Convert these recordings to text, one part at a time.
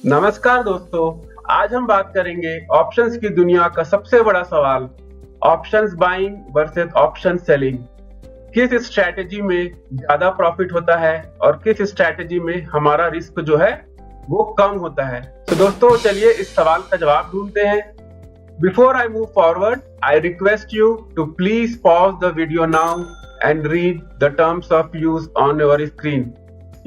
नमस्कार दोस्तों, आज हम बात करेंगे ऑप्शंस की दुनिया का सबसे बड़ा सवाल, options buying versus option selling. किस स्ट्रैटेजी में ज्यादा प्रॉफिट होता है और किस स्ट्रैटेजी में हमारा रिस्क जो है वो कम होता है। तो दोस्तों चलिए इस सवाल का जवाब ढूंढते हैं। Before I move forward, I request you to please pause the video now and read the terms of use on your screen,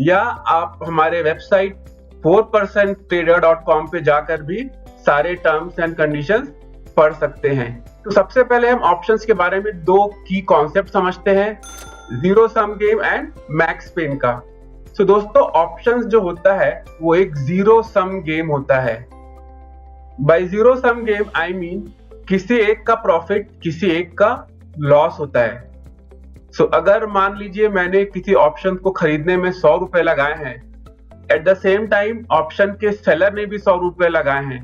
या आप हमारे वेबसाइट 4%trader.com पे जाकर भी सारे टर्म्स एंड कंडीशंस पढ़ सकते हैं। तो सबसे पहले हम ऑप्शंस के बारे में दो की कॉन्सेप्ट समझते हैं, zero sum game and max pain का। तो दोस्तों ऑप्शंस जो होता है वो एक जीरो सम गेम होता है। By zero sum game I mean किसी एक का प्रॉफिट किसी एक का लॉस होता है। सो अगर मान लीजिए मैंने किसी ऑप्शन को खरीदने में 100 रुपए लगाए हैं, at the same time option के सेलर ने भी 100 रुपए लगाए हैं,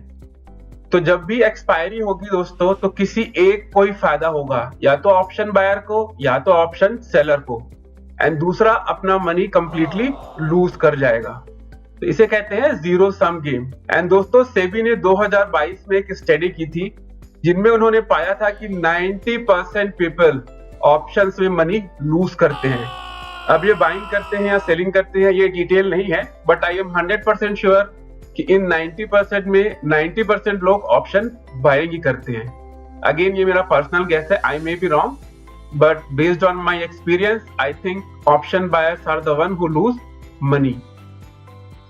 तो जब भी एक्सपायरी होगी दोस्तों तो किसी एक को ही फायदा होगा, या तो ऑप्शन बायर को या तो ऑप्शन सेलर को, एंड दूसरा अपना मनी कंप्लीटली लूज कर जाएगा। तो इसे कहते हैं जीरो सम गेम। एंड दोस्तों सेबी ने 2022 में एक स्टडी की थी जिनमें उन्होंने पाया था कि 90% पीपल ऑप्शंस में मनी लूज करते हैं। अब ये बाइंग करते हैं या सेलिंग करते हैं ये डिटेल नहीं है, बट आई एम 100% श्योर कि इन 90% में 90% लोग ऑप्शन बाइंग ही करते हैं। अगेन ये मेरा पर्सनल गेस है, I may be wrong, but based on my experience I think option buyers are the one who lose money.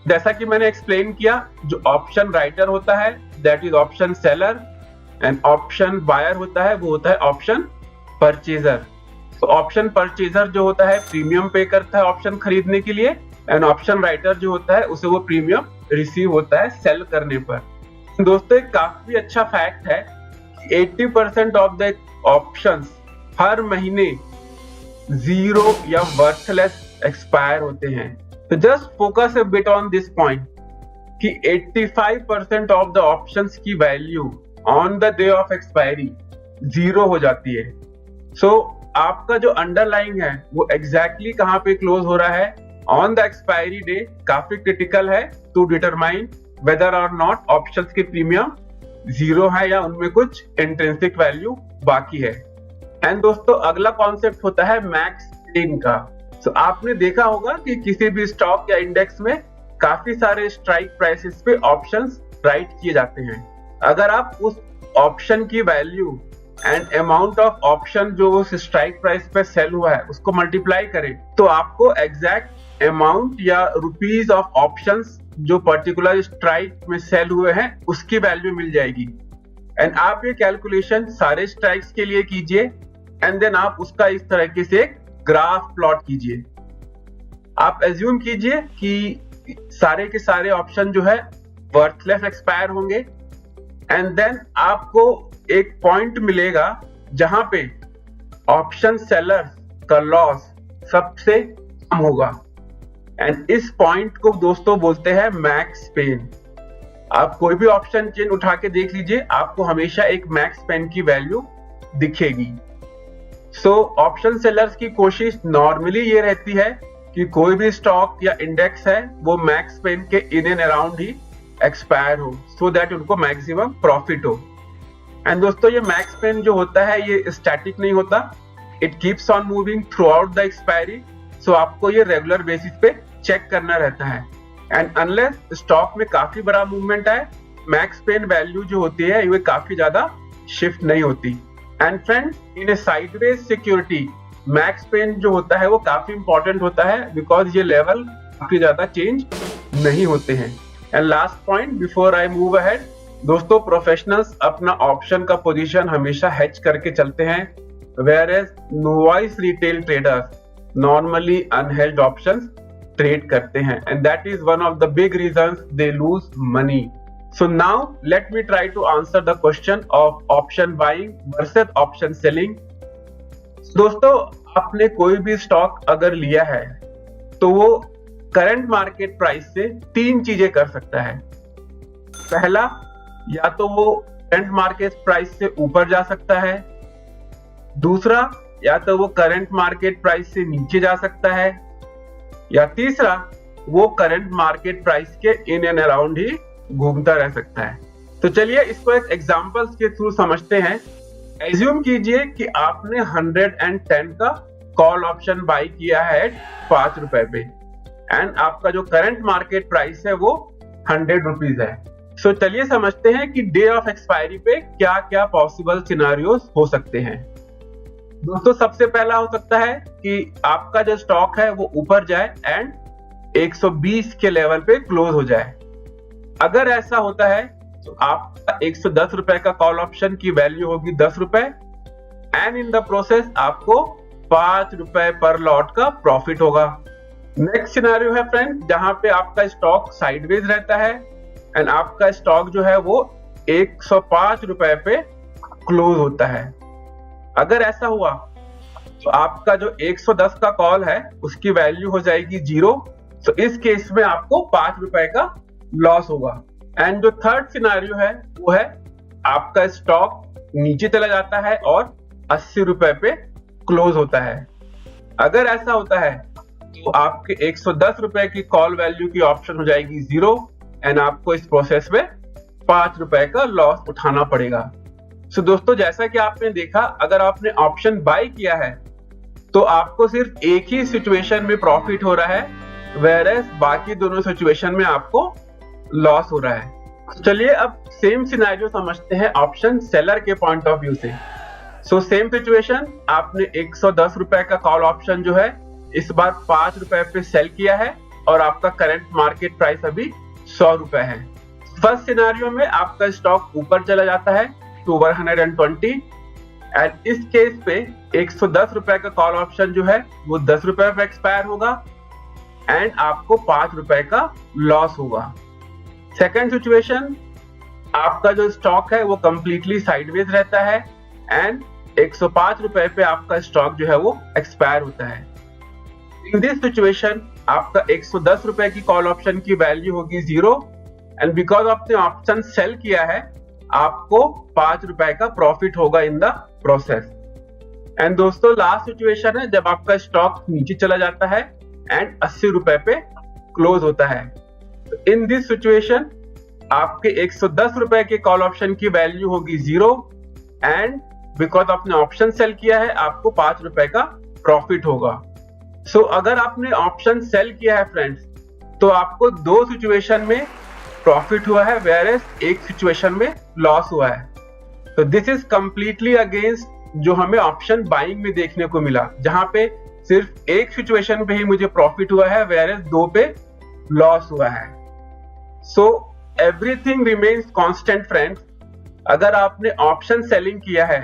जैसा कि मैंने एक्सप्लेन किया, जो ऑप्शन राइटर होता है that is option seller, and option buyer होता है वो होता है ऑप्शन परचेजर। तो ऑप्शन परचेजर जो होता है प्रीमियम पे करता है ऑप्शन खरीदने के लिए, एंड ऑप्शन राइटर जो होता है उसे वो प्रीमियम रिसीव होता है सेल करने पर। दोस्तों एक काफी अच्छा फैक्ट है कि 80% ऑफ द ऑप्शंस हर महीने जीरो या वर्थलेस एक्सपायर होते हैं। तो just focus a bit on this point कि 85% ऑफ द ऑप्शंस की value on the day of expiry zero हो जाती है। सो आपका जो अंडरलाइंग है वो एग्जैक्टली कहां पे क्लोज हो रहा है ऑन द एक्सपायरी डे काफी क्रिटिकल है टू डिटरमाइन वेदर और नॉट ऑप्शंस के प्रीमियम जीरो है या उनमें कुछ इंट्रिंसिक वैल्यू बाकी है। एंड दोस्तों अगला कॉन्सेप्ट होता है मैक्स पेन का। सो आपने देखा होगा कि किसी भी स्टॉक या इंडेक्स में काफी सारे स्ट्राइक प्राइसेस पे ऑप्शंस राइट किए जाते हैं। अगर आप उस ऑप्शन की value and amount of option जो उस स्ट्राइक प्राइस पे सेल हुआ है उसको मल्टीप्लाई करें तो आपको एग्जैक्ट अमाउंट या रुपीज ऑफ ऑप्शंस जो पर्टिकुलर स्ट्राइक में सेल हुए हैं उसकी वैल्यू मिल जाएगी। एंड आप ये कैलकुलेशन सारे स्ट्राइक्स के लिए कीजिए, एंड देन आप उसका इस तरीके से एक ग्राफ प्लॉट कीजिए। आप एज्यूम कीजिए कि सारे के सारे ऑप्शन जो है वर्थलेस एक्सपायर होंगे, एंड देन आपको एक पॉइंट मिलेगा जहां पे ऑप्शन सेलर का लॉस सबसे कम होगा, एंड इस पॉइंट को दोस्तों बोलते हैं मैक्स पेन। आप कोई भी ऑप्शन चेन उठा के देख लीजिए, आपको हमेशा एक मैक्स पेन की वैल्यू दिखेगी। सो ऑप्शन सेलर्स की कोशिश नॉर्मली ये रहती है कि कोई भी स्टॉक या इंडेक्स है वो मैक्स पेन के in and around he expire हो, सो दैट उनको मैक्सिमम प्रॉफिट हो। एंड दोस्तों ये मैक्स पेन जो होता है ये स्टैटिक नहीं होता, it keeps on moving throughout the expiry. So आपको ये रेगुलर बेसिस पे चेक करना रहता है, एंड अनलेस स्टॉक में काफी बड़ा मूवमेंट है, मैक्स पेन वैल्यू जो होती है ये काफी ज्यादा शिफ्ट नहीं होती। And friends in a sideways security max pain जो होता है वो काफी इंपॉर्टेंट होता है, बिकॉज ये लेवल काफी ज्यादा चेंज नहीं होते हैं। And last point before I move ahead, दोस्तों प्रोफेशनल्स अपना ऑप्शन का पोजीशन हमेशा हेज करके चलते हैं, whereas novice retail traders normally unhedged options trade करते हैं, and that is one of the big reasons they lose money. So now let me try to answer the question of option buying versus option selling. दोस्तों आपने कोई भी stock अगर लिया है तो वो करंट मार्केट प्राइस से तीन चीजें कर सकता है। पहला, या तो वो करंट मार्केट प्राइस से ऊपर जा सकता है, दूसरा या तो वो करंट मार्केट प्राइस से नीचे जा सकता है, या तीसरा वो करंट मार्केट प्राइस के इन एंड अराउंड ही घूमता रह सकता है। तो चलिए इसको एक एग्जांपल्स के थ्रू समझते हैं। एज्यूम कीजिए कि आपने 110 का कॉल ऑप्शन बाई किया है 5 रुपए पे एंड आपका जो करंट मार्केट प्राइस है वो 100 रुपीज है। सो चलिए समझते हैं कि डे ऑफ एक्सपायरी पे क्या क्या पॉसिबल सिनारियोस हो सकते हैं। दोस्तों सबसे पहला हो सकता है कि आपका जो स्टॉक है वो ऊपर जाए एंड 120 के लेवल पे क्लोज हो जाए। अगर ऐसा होता है तो आपका 110 रुपए का कॉल ऑप्शन की वैल्यू होगी 10 रुपए एंड इन द प्रोसेस आपको 5 रुपए पर लॉट का प्रॉफिट होगा। नेक्स्ट सिनेरियो है फ्रेंड, जहां पे आपका स्टॉक साइडवेज रहता है एंड आपका स्टॉक जो है वो 105 रुपए पे क्लोज होता है। अगर ऐसा हुआ तो आपका जो 110 का कॉल है उसकी वैल्यू हो जाएगी 0। तो इस केस में आपको 5 रुपए का लॉस होगा। एंड जो थर्ड सिनेरियो है वो है आपका स्टॉक नीचे चला जाता है और 80 रुपए पे क्लोज होता है। अगर ऐसा होता है तो आपके 110 रुपए की कॉल वैल्यू की ऑप्शन हो जाएगी 0 एंड आपको इस प्रोसेस में 5 रुपए का लॉस उठाना पड़ेगा। सो दोस्तों जैसा कि आपने देखा, अगर आपने ऑप्शन बाय किया है तो आपको सिर्फ एक ही सिचुएशन में प्रॉफिट हो रहा है, वेयरएज बाकी दोनों सिचुएशन में आपको लॉस हो रहा है। चलिए अब सेम सिनेरियो समझते हैं ऑप्शन सेलर के पॉइंट ऑफ व्यू से। सो सेम सिचुएशन, आपने 110 रुपए का कॉल ऑप्शन जो है इस बार 5 रुपए पे सेल किया है और आपका करंट मार्केट प्राइस अभी 100 रुपए है। फर्स्ट सिनेरियो में आपका स्टॉक ऊपर चला जाता है टू 120 एंड इस केस पे 110 रुपए का कॉल ऑप्शन जो है वो 10 रुपए पे एक्सपायर होगा एंड आपको 5 रुपए का लॉस होगा। सेकंड सिचुएशन, आपका जो स्टॉक है वो कंप्लीटली साइडवेज रहता है एंड 105 रुपए पे आपका स्टॉक जो है वो एक्सपायर होता है। इन दिस सिचुएशन आपका 110 रुपए की कॉल ऑप्शन की वैल्यू होगी 0 एंड बिकॉज आपने ऑप्शन सेल किया है आपको 5 रुपए का प्रॉफिट होगा इन द प्रोसेस। एंड दोस्तों लास्ट सिचुएशन है जब आपका स्टॉक नीचे चला जाता है एंड 80 रुपए पे क्लोज होता है। इन दिस सिचुएशन आपके 110 रुपए के कॉल ऑप्शन की वैल्यू होगी 0 एंड बिकॉज आपने ऑप्शन सेल किया है आपको 5 रुपए का प्रॉफिट होगा। सो अगर आपने ऑप्शन सेल किया है फ्रेंड्स तो आपको दो सिचुएशन में प्रॉफिट हुआ है, वेयरएज एक सिचुएशन में लॉस हुआ है। तो दिस इज कंप्लीटली अगेंस्ट जो हमें ऑप्शन बाइंग में देखने को मिला, जहां पे सिर्फ एक सिचुएशन पे ही मुझे प्रॉफिट हुआ है, वेयरएज दो पे लॉस हुआ है। So everything remains constant friends. अगर आपने ऑप्शन सेलिंग किया है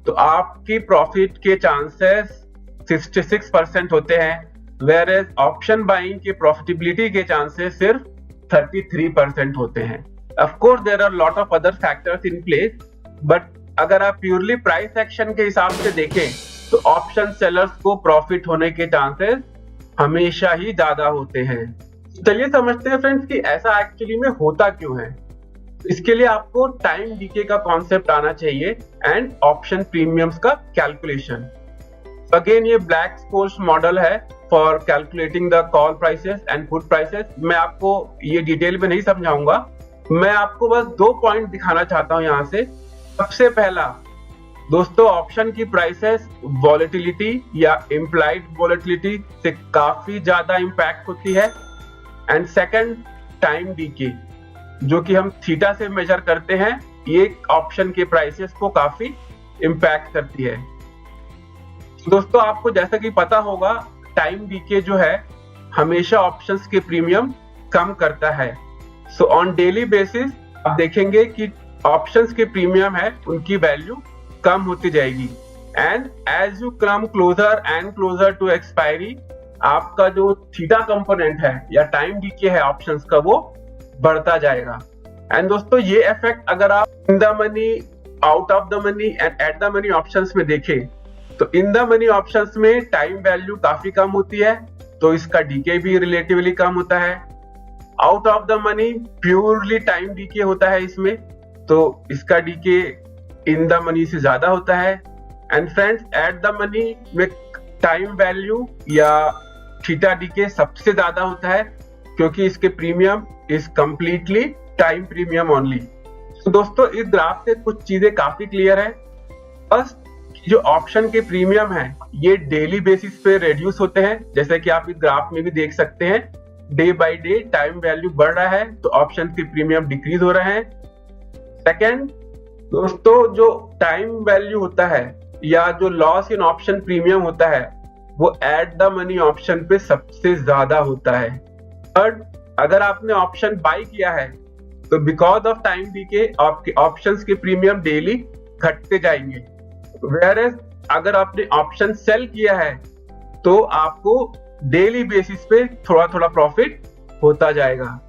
तो आपकी प्रॉफिट के चांसेस 66% होते हैं, वेयरएज ऑप्शन बाइंग के प्रॉफिटेबिलिटी के चांसेस सिर्फ 33% होते हैं। Of course there are lot of other factors in place, but अगर आप प्योरली प्राइस एक्शन के हिसाब से देखें तो ऑप्शन सेलर्स को प्रॉफिट होने के चांसेस हमेशा ही ज्यादा होते हैं। चलिए समझते हैं फ्रेंड्स कि ऐसा एक्चुअली में होता क्यों है। इसके लिए आपको टाइम डीके का कॉन्सेप्ट आना चाहिए एंड ऑप्शन प्रीमियम्स का कैलकुलेशन। अगेन ये ब्लैक स्पोर्ट्स मॉडल है for calculating the call prices and put prices. मैं आपको ये डिटेल में नहीं समझाऊंगा, मैं आपको बस 2 पॉइंट दिखाना चाहता हूं यहाँ से। सबसे पहला दोस्तों, ऑप्शन की प्राइसेस वॉलेटिलिटी या इम्प्लाइड वॉलेटिलिटी से काफी ज्यादा इंपैक्ट होती है एंड सेकंड टाइम डीके जो कि हम थीटा से मेजर करते हैं, ये ऑप्शन के प्राइसेस को काफी इंपैक्ट करती है। दोस्तों आपको जैसा कि पता होगा टाइम डीके जो है हमेशा ऑप्शंस के प्रीमियम कम करता है। सो ऑन डेली बेसिस आप देखेंगे कि ऑप्शंस के प्रीमियम है उनकी वैल्यू कम होती जाएगी and as you come closer and closer to expiry आपका जो थीटा कंपोनेंट है या टाइम डीके है ऑप्शंस का वो बढ़ता जाएगा। एंड दोस्तों ये इफेक्ट अगर आप इन the money, out of the money and eight the money options में देखें तो इन द मनी ऑप्शंस में टाइम वैल्यू काफी कम होती है तो इसका डीके भी रिलेटिवली कम होता है। Out of the money purely time DK होता है इसमें, तो इसका डीके इन द मनी से ज्यादा होता है। And friends at the money में टाइम वैल्यू या थीटा डीके सबसे ज्यादा होता है क्योंकि इसके premium is completely time premium only. तो दोस्तों इस ग्राफ से कुछ चीजें काफी क्लियर है। फर्स्ट, जो ऑप्शन के प्रीमियम है ये डेली बेसिस पे रिड्यूस होते हैं, जैसे कि आप इस ग्राफ में भी देख सकते हैं day by day time value बढ़ रहा है तो ऑप्शन के प्रीमियम डिक्रीज हो रहे हैं। सेकेंड दोस्तों, जो टाइम वैल्यू होता है या जो लॉस इन ऑप्शन प्रीमियम होता है वो एट द मनी ऑप्शन पे सबसे ज्यादा होता है। थर्ड, अगर आपने ऑप्शन बाय किया है तो बिकॉज ऑफ टाइम डीके आपके ऑप्शंस के प्रीमियम डेली घटते जाएंगे, वेयरएज अगर आपने ऑप्शन सेल किया है तो आपको डेली बेसिस पे थोड़ा थोड़ा प्रॉफिट होता जाएगा।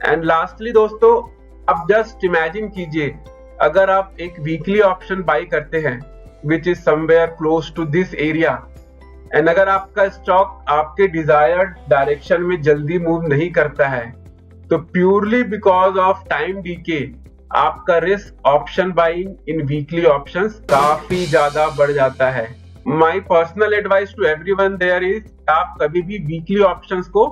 एंड लास्टली दोस्तों, अब जस्ट इमेजिन कीजिए अगर आप एक वीकली ऑप्शन बाय करते हैं which is somewhere close to this area, and अगर आपका स्टॉक आपके डिजायर्ड डायरेक्शन में जल्दी मूव नहीं करता है तो purely because of time decay आपका risk option buying in weekly options काफी ज्यादा बढ़ जाता है। My personal advice to everyone there is आप कभी भी वीकली ऑप्शंस को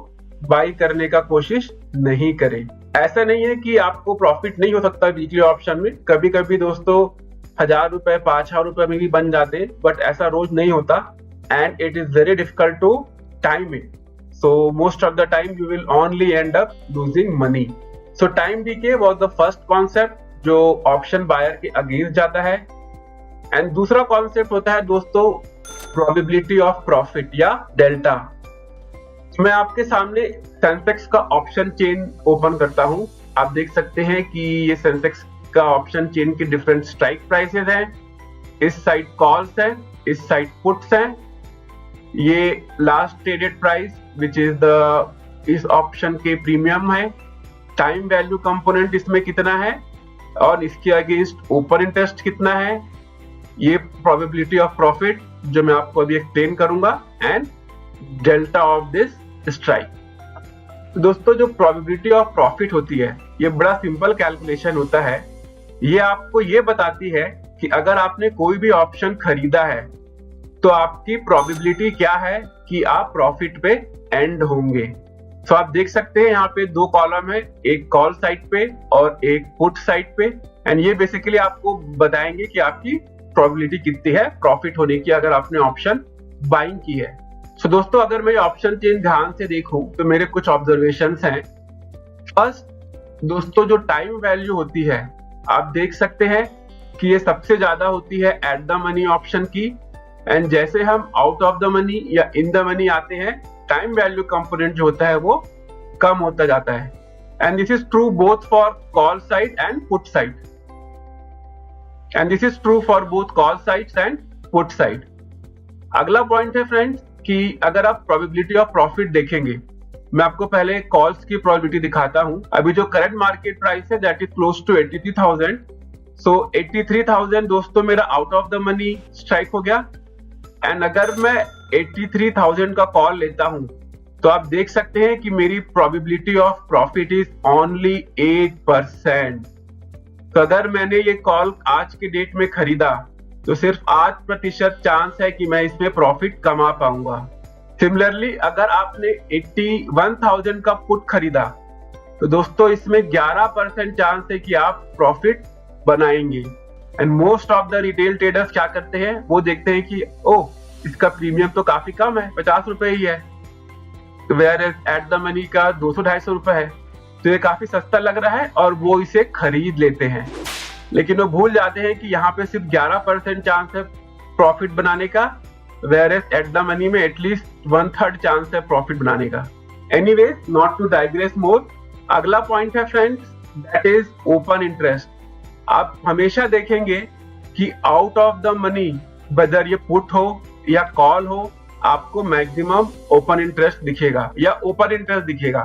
बाई करने का कोशिश नहीं करें। ऐसा नहीं है कि आपको प्रॉफिट नहीं हो सकता वीकली ऑप्शन में, कभी कभी दोस्तों 1000 रुपए 5000 रुपए में भी बन जाते हैं, बट ऐसा रोज नहीं होता and it is very difficult to time it, so most of the time you will only end up losing money. So time decay was the first concept जो ऑप्शन बायर के अगेंस्ट जाता है। And दूसरा concept होता है दोस्तों probability of profit या delta. मैं आपके सामने सेंसेक्स का ऑप्शन चेन ओपन करता हूं। आप देख सकते हैं कि ये सेंसेक्स का ऑप्शन चेन के डिफरेंट स्ट्राइक प्राइसेस हैं। इस साइड कॉल्स हैं, इस साइड पुट्स हैं। ये last traded price which is the इस ऑप्शन के प्रीमियम है। टाइम वैल्यू कंपोनेंट इसमें कितना है और इसके अगेंस्ट ओपन इंटरेस्ट कितना है, ये प्रोबेबिलिटी ऑफ प्रॉफिट जो मैं आपको अभी एक्सप्लेन करूंगा, and delta of this strike. दोस्तों जो प्रोबेबिलिटी ऑफ प्रॉफिट होती है ये बड़ा सिंपल कैलकुलेशन होता है। ये आपको ये बताती है कि अगर आपने कोई भी ऑप्शन खरीदा है तो आपकी प्रोबेबिलिटी क्या है कि आप प्रॉफिट पे एंड होंगे। तो आप देख सकते हैं यहाँ पे दो कॉलम है, एक कॉल साइड पे और एक पुट साइड पे, एंड ये बेसिकली आपको बताएंगे कि आपकी प्रोबेबिलिटी कितनी है प्रॉफिट होने की अगर आपने ऑप्शन बाइंग की है। सो दोस्तों अगर मैं ऑप्शन चेन ध्यान से देखूं तो मेरे कुछ ऑब्जर्वेशंस हैं। फर्स्ट दोस्तों जो टाइम वैल्यू होती है आप देख सकते हैं कि ये सबसे ज्यादा होती है एट द मनी ऑप्शन की, एंड जैसे हम आउट ऑफ द मनी या इन द मनी आते हैं टाइम वैल्यू कंपोनेंट जो होता है वो कम होता जाता है। And this is true both for call side and put side, and this is true for both call sides and put side. अगला पॉइंट है फ्रेंड्स कि अगर आप प्रोबेबिलिटी ऑफ प्रॉफिट देखेंगे, मैं आपको पहले कॉल्स की प्रोबेबिलिटी दिखाता हूं। अभी जो करंट मार्केट प्राइस है दैट इज क्लोज टू 83,000। सो 83,000 दोस्तों मेरा out of the money strike हो गया, एंड अगर मैं 83,000 का कॉल लेता हूं तो आप देख सकते हैं कि मेरी probability of profit is only 8%। तो अगर मैंने ये कॉल आज के डेट में खरीदा तो सिर्फ 8% चांस है कि मैं इसमें प्रॉफिट कमा पाऊंगा। सिमिलरली अगर आपने 81,000 का पुट खरीदा तो दोस्तों इसमें 11% चांस है कि आप प्रॉफिट बनाएंगे। And most of the retail traders क्या करते हैं, वो देखते हैं कि ओह इसका प्रीमियम तो काफी कम है, 50 रुपए ही है, वेयर एट द मनी का 200-250 रुपए है, तो ये काफी सस्ता लग रहा है और वो इसे खरीद लेते हैं। लेकिन वो भूल जाते हैं कि यहाँ पे सिर्फ 11% चांस है प्रॉफिट बनाने का, वेयर एट द मनी में एटलीस्ट 1/3 चांस है प्रॉफिट बनाने का। Anyways not to digress more, अगला पॉइंट है friends that is open interest. आप हमेशा देखेंगे कि out of the money whether ये पुट हो या कॉल हो आपको मैक्सिमम ओपन इंटरेस्ट दिखेगा या ओपन इंटरेस्ट दिखेगा,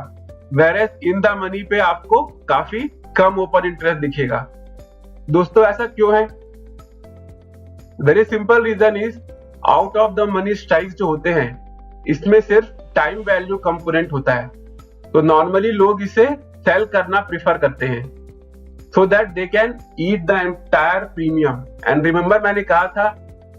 वेयरएज इन द मनी पे आपको काफी कम ओपन इंटरेस्ट दिखेगा। दोस्तों ऐसा क्यों है? Very simple reason is out of the money strikes जो होते हैं इसमें सिर्फ टाइम वैल्यू कंपोनेंट होता है, तो नॉर्मली लोग इसे सेल करना प्रिफर करते हैं so that they can eat the entire premium। and remember मैंने कहा था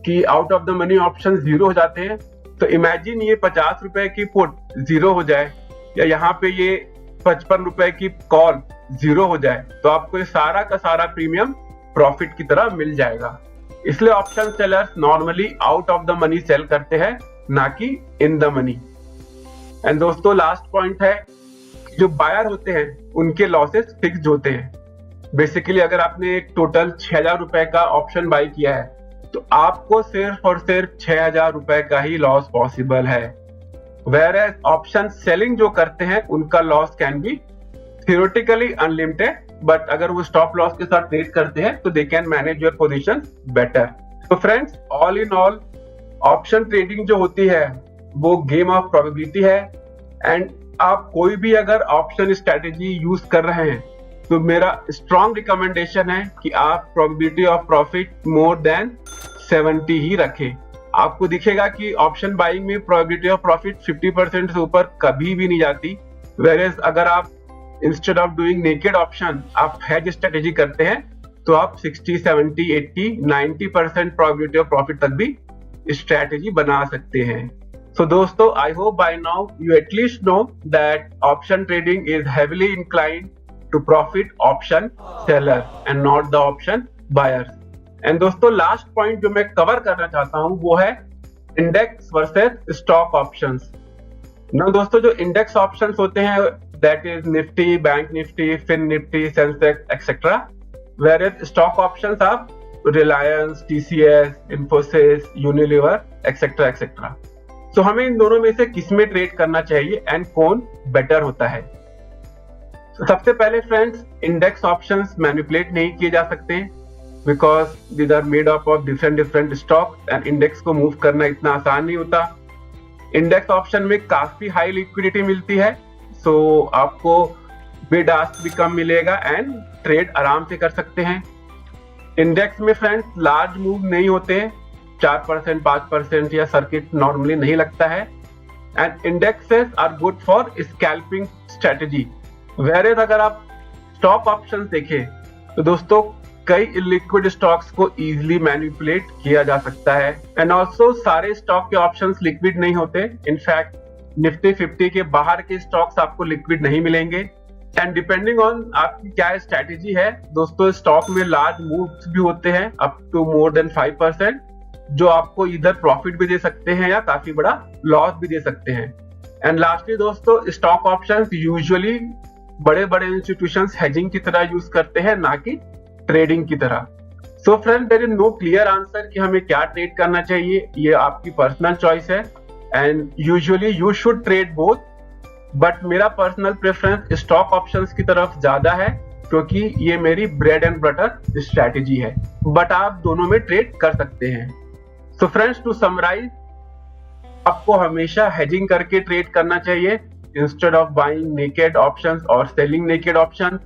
कि out of the money option 0 हो जाते हैं, तो इमेजिन ये 50 रुपए की पुट 0 हो जाए या यहाँ पे ये 55 रुपए की कॉल जीरो हो जाए तो आपको ये सारा का सारा प्रीमियम प्रॉफिट की तरह मिल जाएगा। इसलिए option sellers normally out of the money sell करते हैं, ना कि इन द मनी। एंड दोस्तों लास्ट पॉइंट है, जो बायर होते हैं उनके लॉसेस फिक्स्ड होते हैं। बेसिकली अगर आपने एक टोटल 6,000 रुपए का ऑप्शन बाई किया है तो आपको सिर्फ और सिर्फ 6,000 रुपए का ही लॉस पॉसिबल है। वेयर ऑप्शन सेलिंग जो करते हैं उनका loss can be theoretically unlimited, but अगर वो स्टॉप लॉस के साथ ट्रेड करते हैं तो they can manage your position better. तो friends all in all option trading जो होती है वो गेम ऑफ प्रोबेबिलिटी है। एंड आप कोई भी अगर ऑप्शन स्ट्रेटेजी यूज कर रहे हैं तो मेरा स्ट्रॉन्ग रिकमेंडेशन है कि आप probability of profit more than 70 ही रखें। आपको दिखेगा कि ऑप्शन बाइंग में प्रोबेबिलिटी ऑफ प्रॉफिट 50% से ऊपर कभी भी नहीं जाती। वेयर अगर आप instead of doing naked option आप हेज स्ट्रेटेजी करते हैं तो आप 60, 70, 80, 90% प्रोबेबिलिटी ऑफ प्रॉफिट तक भी स्ट्रेटेजी बना सकते हैं। So दोस्तों, I hope by now you at least know that option trading is heavily inclined to profit option seller and not the option buyers. And दोस्तों लास्ट पॉइंट जो मैं cover करना चाहता हूं वो है इंडेक्स वर्सेस स्टॉक ऑप्शंस। ना दोस्तों जो इंडेक्स ऑप्शंस होते हैं that is Nifty, bank Nifty, fin Nifty, Sensex etcetera, where stock options आप Reliance, TCS, Infosys, Unilever etcetera etcetera. तो हमें इन दोनों में से किस में ट्रेड करना चाहिए एंड कौन बेटर होता है। तो सबसे पहले फ्रेंड्स, इंडेक्स ऑप्शंस मैनिपुलेट नहीं किए जा सकते because these are made up of different stocks and index को मूव करना इतना आसान नहीं होता। इंडेक्स ऑप्शन में काफी हाई लिक्विडिटी मिलती है, सो आपको बिड आस्क भी कम मिलेगा एंड ट्रेड आराम से कर सकते हैं। इंडेक्स में फ्रेंड्स लार्ज मूव नहीं होते, 4%, 5% या सर्किट नॉर्मली नहीं लगता है। And indexes are good for scalping strategy. Where अगर आप स्टॉक ऑप्शंस देखें तो दोस्तों कई इलिक्विड स्टॉक्स को इजीली मैनिपुलेट किया जा सकता है। एंड ऑल्सो सारे स्टॉक के ऑप्शंस लिक्विड नहीं होते। इनफैक्ट निफ्टी 50 के बाहर के स्टॉक्स आपको लिक्विड नहीं मिलेंगे। एंड डिपेंडिंग ऑन आपकी क्या स्ट्रेटेजी है दोस्तों, स्टॉक में लार्ज मूव्स भी होते हैं अप टू मोर देन 5%, जो आपको इधर प्रॉफिट भी दे सकते हैं या काफी बड़ा लॉस भी दे सकते हैं। एंड लास्टली दोस्तों, स्टॉक ऑप्शंस यूजुअली बड़े बड़े इंस्टीट्यूशंस हेजिंग की तरह यूज करते हैं, ना कि ट्रेडिंग की तरह। So friend, there is no clear answer कि हमें क्या ट्रेड करना चाहिए, ये आपकी पर्सनल चॉइस है। And usually you should trade both, but मेरा पर्सनल प्रेफरेंस स्टॉक ऑप्शंस की तरफ ज्यादा है क्योंकि ये मेरी ब्रेड एंड बटर स्ट्रैटेजी है, बट आप दोनों में ट्रेड कर सकते हैं। So friends, to summarize, आपको हमेशा hedging करके ट्रेड करना चाहिए instead of buying naked options or selling naked options.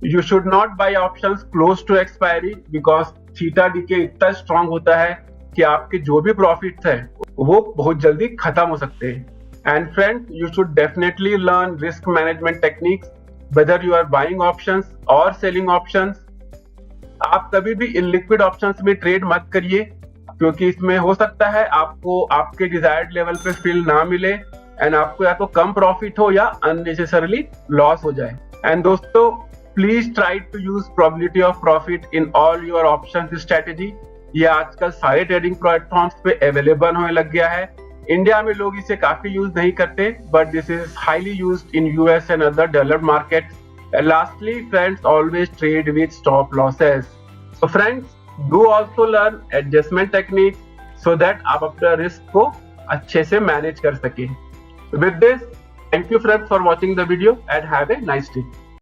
You should not buy options close to expiry because theta decay इतना strong होता है कि आपके जो भी profits है वो बहुत जल्दी खत्म हो सकते हैं। And friends, you should definitely learn risk management techniques whether you are buying options or selling options. आप कभी भी illiquid options में ट्रेड मत करिए क्योंकि इसमें हो सकता है आपको आपके डिजायर्ड लेवल पे फिल ना मिले एंड आपको या तो कम प्रॉफिट हो या अननेसेसरली लॉस हो जाए। एंड दोस्तों please try to use probability of profit in all your option strategy. ये आजकल सारे ट्रेडिंग प्लेटफॉर्म्स पे अवेलेबल होने लग गया है। इंडिया में लोग इसे काफी यूज नहीं करते, but this is highly used in US and other developed markets. Lastly friends, always trade with stop losses. So friends, do also learn adjustment techniques so that आप अपना रिस्क को अच्छे से मैनेज कर सके। With this, thank you friends for watching the video and have a nice day.